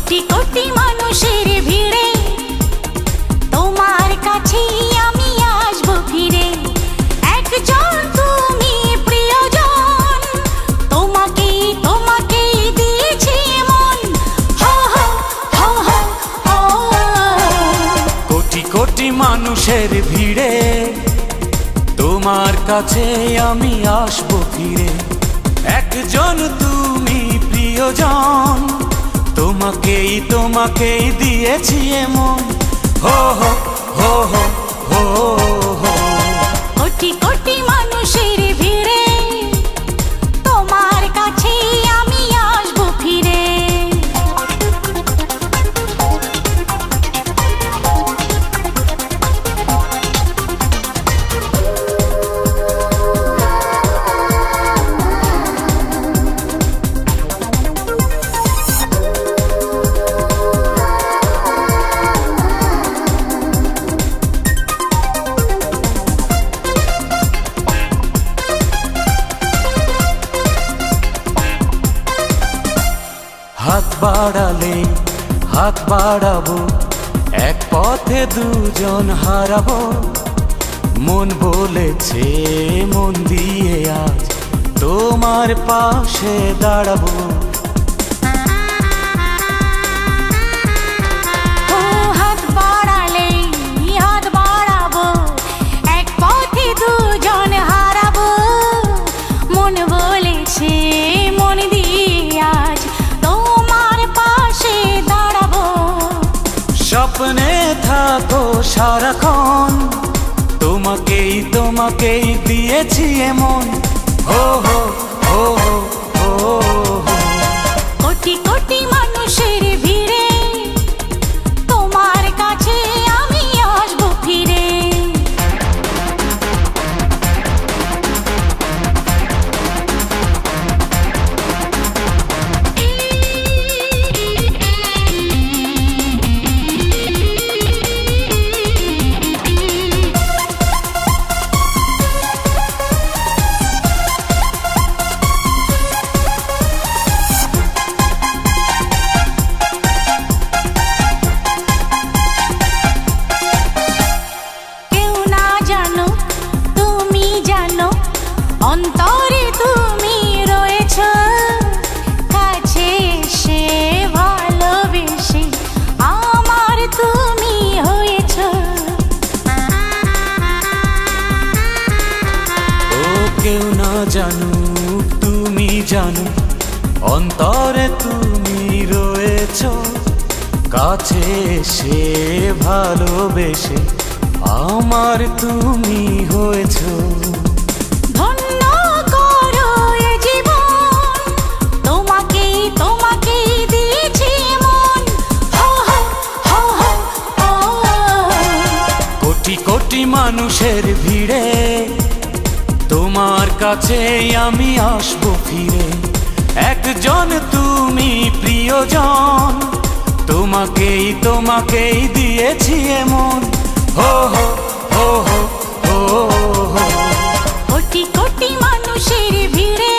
কোটি কোটি মানুষের ভিড়ে তোমার কাছে আমি আসবো ফিরে। একজন তুমি প্রিয়জন, তোমাকেই তোমাকেই দিয়েছি মন। হো হো হো হো হো। কোটি কোটি মানুষের ভিড়ে তোমার কাছে আমি আসবো ফিরে। একজন তুমি প্রিয়জন, তোমাকেই তোমাকেই দিয়েছি এমন। হো হো হো হো হো হো। কোটি কোটি মানুষের ভিড়ে তোমার কাছে আমি আসবো ফিরে। হাত বাড়ালে হাত বাড়াবো, এক পথে দুজন হারাবো। মন বলেছে মন দিয়ে আজ তোমার পাশে দাঁড়াবো। ও হাত বাড়ালে হাত বাড়াবো, এক পথে দুজন হারাবো। মন বলেছে মন দিয়ে আজ তোমার পাশে দাঁড়াবো। স্বপ্নে থাকো সারাক্ষণ, তোমাকেই তোমাকেই দিয়েছি এমন। হো হো হো হো হো। কোটি কোটি মানুষের ভিড়ে তোমার কাছে আমি আসবো ফিরে। অন্তরে তুমি রয়েছ, কাছে এসে ভালোবেসে আমার তুমি হয়েছ। ও কেউ না জানুক তুমি জানো, অন্তরে তুমি রয়েছ, কাছে এসে ভালোবেসে আমার তুমি হয়েছ। ধন্য করো এ জীবন, তোমাকেই তোমাকেই দিয়েছি মন। হো হো হো হো হো। কোটি কোটি মানুষের ভিড়ে তোমার কাছে আমি আসবো ফিরে। একজন তুমি প্রিয়জন, তোমাকেই তোমাকেই দিয়েছি এমন। হো হো হো হো হো হো। কোটি কোটি মানুষের ভিড়ে